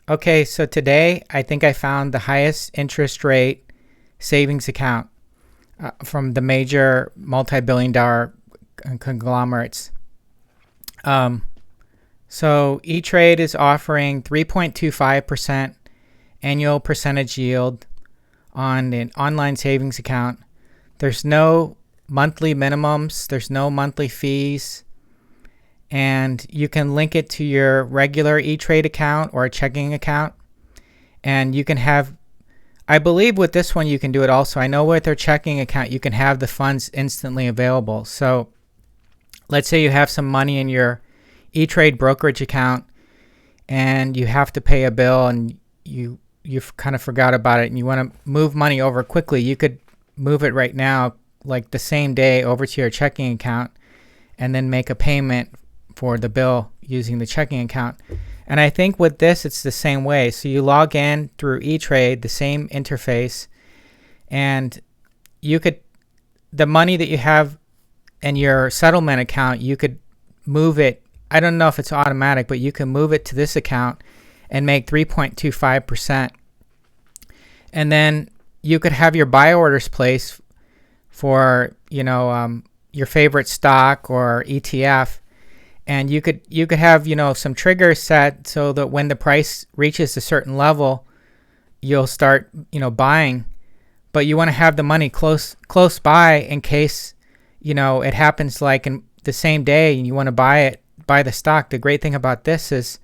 Okay, so today I think I found the highest interest rate savings account from the major multi-billion dollar conglomerates. Um, so E-Trade is offering 3.25% annual percentage yield on an online savings account. There's no monthly minimums, there's no monthly fees, and you can link it to your regular E-Trade account or a checking account. And you can have, I believe with this one you can do it also. I know with their checking account you can have the funds instantly available. So let's say you have some money in your E-Trade brokerage account and you have to pay a bill and you've kind of forgot about it and you want to move money over quickly. You could move it right now, like the same day, over to your checking account and then make a payment for the bill using the checking account. And I think with this it's the same way. So you log in through E-Trade, the same interface, and you could, the money that you have in your settlement account, you could move it. I don't know if it's automatic, but you can move it to this account and make 3.25%. And then you could have your buy orders placed for, your favorite stock or ETF. And you could have, some triggers set so that when the price reaches a certain level, you'll start, buying. But you want to have the money close by in case, it happens like in the same day and you want to buy the stock. The great thing about this is,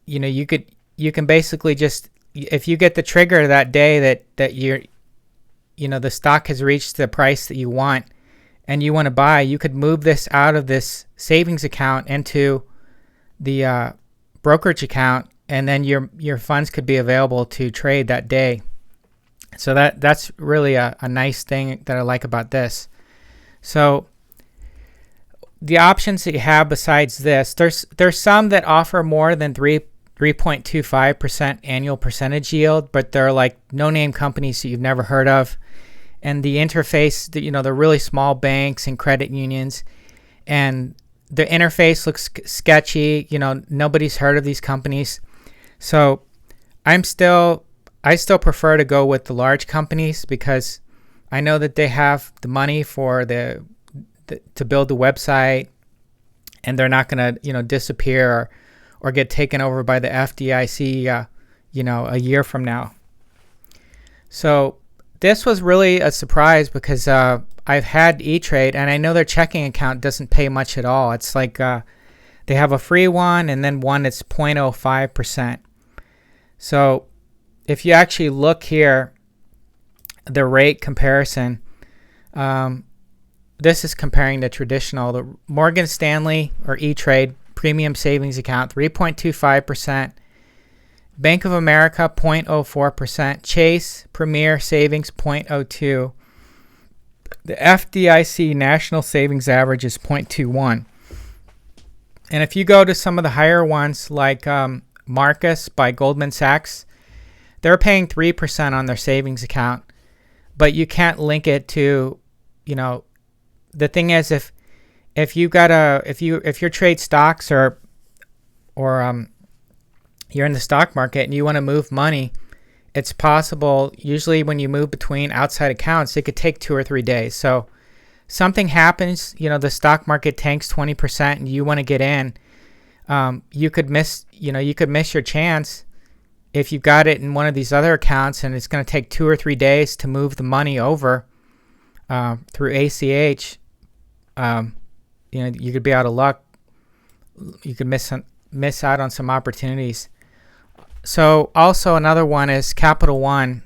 you can basically just, if you get the trigger that day that you're, the stock has reached the price that you want, and you want to buy, you could move this out of this savings account into the brokerage account, and then your funds could be available to trade that day. So that's really a nice thing that I like about this. So the options that you have besides this, there's some that offer more than 3.25% annual percentage yield, but they're like no-name companies that you've never heard of. And the interface, the really small banks and credit unions, and the interface looks sketchy. Nobody's heard of these companies. So I still prefer to go with the large companies because I know that they have the money for to build the website, and they're not going to disappear or get taken over by the FDIC a year from now. So this was really a surprise because I've had E-Trade and I know their checking account doesn't pay much at all. It's like they have a free one and then one that's 0.05%. So if you actually look here, the rate comparison, this is comparing the traditional, the Morgan Stanley or E-Trade premium savings account, 3.25%. Bank of America, 0.04%. Chase Premier Savings, 0.02. The FDIC National Savings Average is 0.21. And if you go to some of the higher ones like Marcus by Goldman Sachs, they're paying 3% on their savings account, but you can't link it to, the thing is if you trade stocks or you're in the stock market and you want to move money, it's possible. Usually when you move between outside accounts, it could take 2 or 3 days. So something happens, the stock market tanks 20% and you want to get in, you could miss your chance if you've got it in one of these other accounts and it's going to take 2 or 3 days to move the money over through ACH. You could be out of luck. You could miss out on some opportunities. So also another one is Capital One.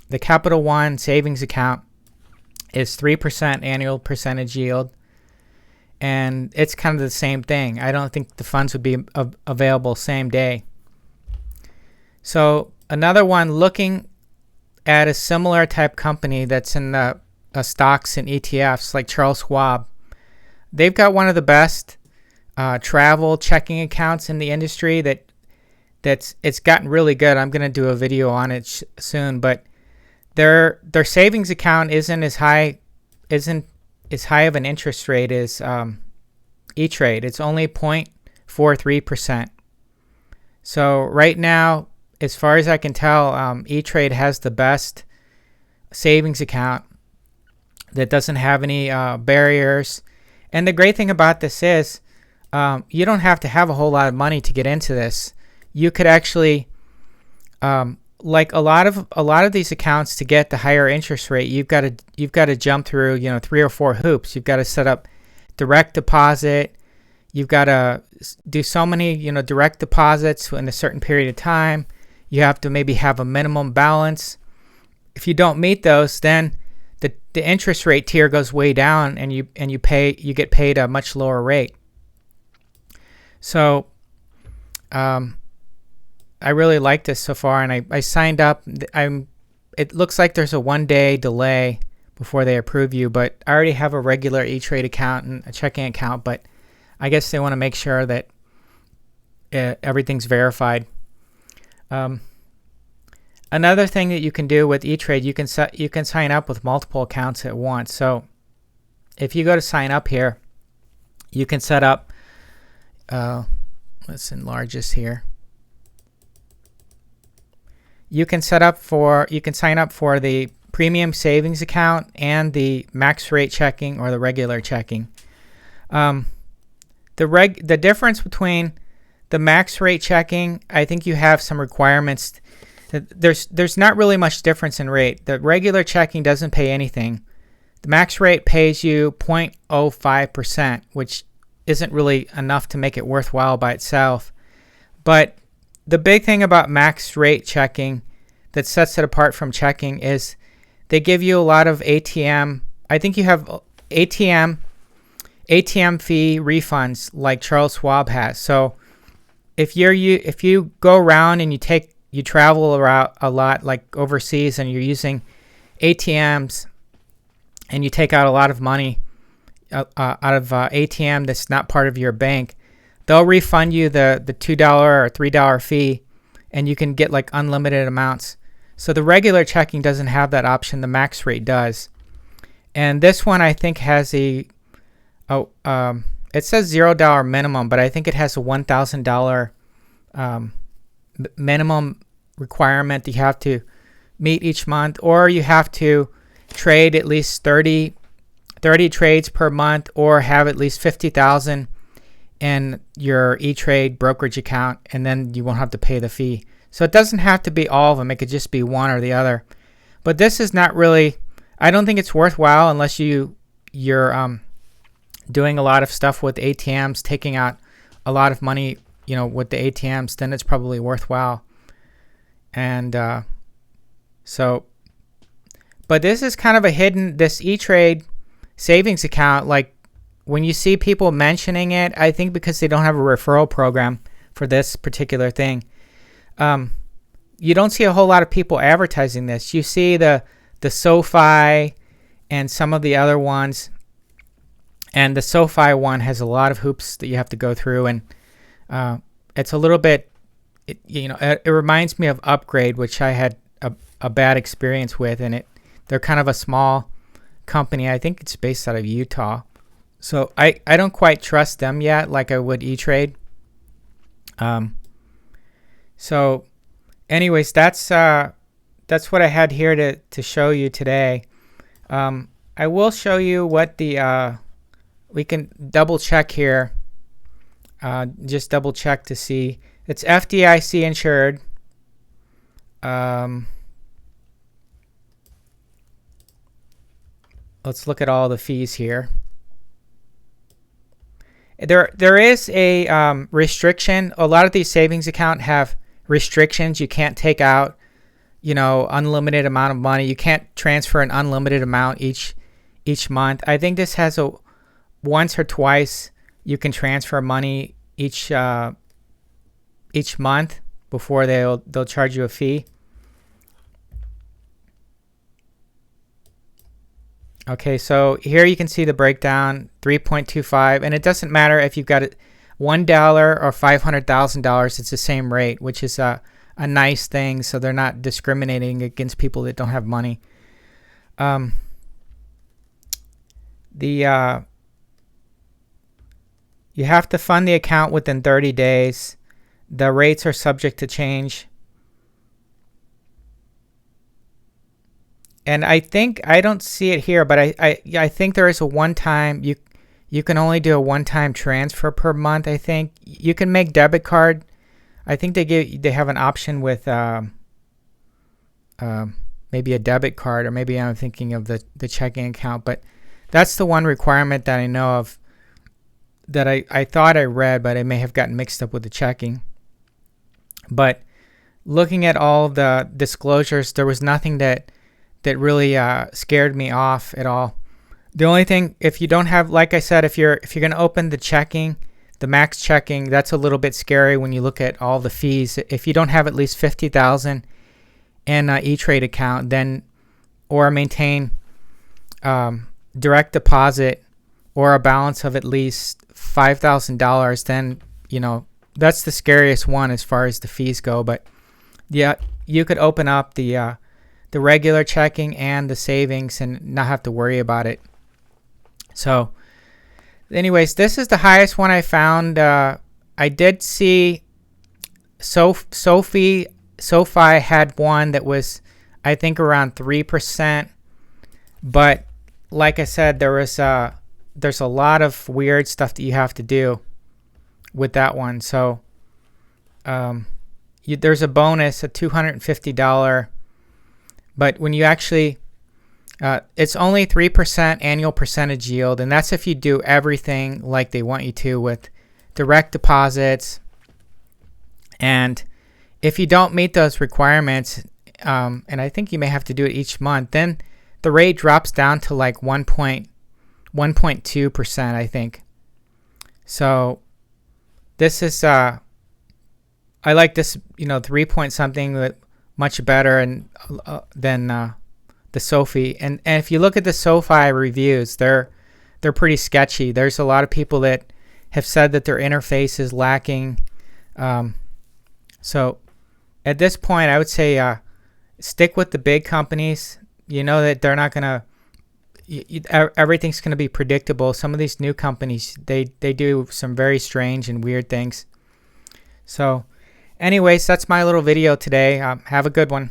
The Capital One savings account is 3% annual percentage yield, and it's kind of the same thing. I don't think the funds would be available same day. So another one looking at a similar type company that's in the stocks and ETFs like Charles Schwab. They've got one of the best travel checking accounts in the industry it's gotten really good. I'm going to do a video on it soon, but their savings account isn't as high of an interest rate as E-Trade. It's only 0.43%. So right now, as far as I can tell, E-Trade has the best savings account that doesn't have any barriers. And the great thing about this is you don't have to have a whole lot of money to get into this. You could actually, like a lot of these accounts, to get the higher interest rate, you've got to jump through 3 or 4 hoops. You've got to set up direct deposit. You've got to do so many direct deposits in a certain period of time. You have to maybe have a minimum balance. If you don't meet those, then the interest rate tier goes way down, and you get paid a much lower rate. So I really like this so far, and I signed up. It looks like there's a 1-day delay before they approve you, but I already have a regular E-Trade account and a checking account, but I guess they want to make sure that everything's verified. Another thing that you can do with E-Trade, you can sign up with multiple accounts at once. So if you go to sign up here, you can set up, let's enlarge this here. You can sign up for the premium savings account and the max rate checking or the regular checking. The difference between the max rate checking, I think you have some requirements. There's not really much difference in rate. The regular checking doesn't pay anything. The max rate pays you 0.05%, which isn't really enough to make it worthwhile by itself. But the big thing about max rate checking that sets it apart from checking is they give you a lot of ATM. I think you have ATM fee refunds like Charles Schwab has. So if you go around and you travel around a lot, like overseas, and you're using ATMs and you take out a lot of money out of ATM that's not part of your bank, they'll refund you the $2 or $3 fee, and you can get like unlimited amounts. So the regular checking doesn't have that option. The max rate does. And this one I think has it says $0 minimum, but I think it has a $1,000 minimum requirement that you have to meet each month, or you have to trade at least 30 trades per month, or have at least 50,000 in your E-Trade brokerage account, and then you won't have to pay the fee. So it doesn't have to be all of them. It could just be one or the other. But this is not really, I don't think it's worthwhile unless you're doing a lot of stuff with ATMs, taking out a lot of money, with the ATMs, then it's probably worthwhile. And but this is kind of a hidden, this E-Trade savings account, like when you see people mentioning it, I think because they don't have a referral program for this particular thing. You don't see a whole lot of people advertising this. You see the SoFi and some of the other ones, and the SoFi one has a lot of hoops that you have to go through, and it's a little bit, it reminds me of Upgrade, which I had a bad experience with, and they're kind of a small company. I think it's based out of Utah, so I don't quite trust them yet like I would E-Trade. So anyways, that's what I had here to show you today. I will show you what we can double check here. Just double check to see it's FDIC insured. Let's look at all the fees here. There is a restriction. A lot of these savings accounts have restrictions. You can't take out, unlimited amount of money. You can't transfer an unlimited amount each month. I think this has a once or twice you can transfer money each month before they'll charge you a fee. Okay, so here you can see the breakdown, 3.25, and it doesn't matter if you've got $1 or $500,000. It's the same rate, which is a nice thing. So they're not discriminating against people that don't have money. You have to fund the account within 30 days. The rates are subject to change. And I think, I don't see it here, but I think there is a one-time, you can only do a one-time transfer per month. I think you can make debit card. I think they have an option with maybe a debit card, or maybe I'm thinking of the checking account. But that's the one requirement that I know of that I thought I read, but I may have gotten mixed up with the checking. But looking at all the disclosures, there was nothing that really scared me off at all. The only thing, if you don't have, like I said, if you're going to open the checking, the max checking, that's a little bit scary when you look at all the fees. If you don't have at least $50,000 in an E-Trade account, then, or maintain direct deposit or a balance of at least $5,000, then, you know, that's the scariest one as far as the fees go. But yeah, you could open up the regular checking and the savings and not have to worry about it. So anyways, this is the highest one I found. I did see Sophie had one that was, I think, around 3%. But like I said, there's a lot of weird stuff that you have to do with that one. So there's a bonus, a $250. But when you actually, it's only 3% annual percentage yield, and that's if you do everything like they want you to with direct deposits. And if you don't meet those requirements, and I think you may have to do it each month, then the rate drops down to like 1.2%, I think. So this is, I like this, 3 point something, much better and than the Sophie. And if you look at the Sophie reviews, they're pretty sketchy. There's a lot of people that have said that their interface is lacking. So at this point, I would say stick with the big companies. You know that they're not gonna. Everything's gonna be predictable. Some of these new companies, they do some very strange and weird things. So anyways, that's my little video today. Have a good one.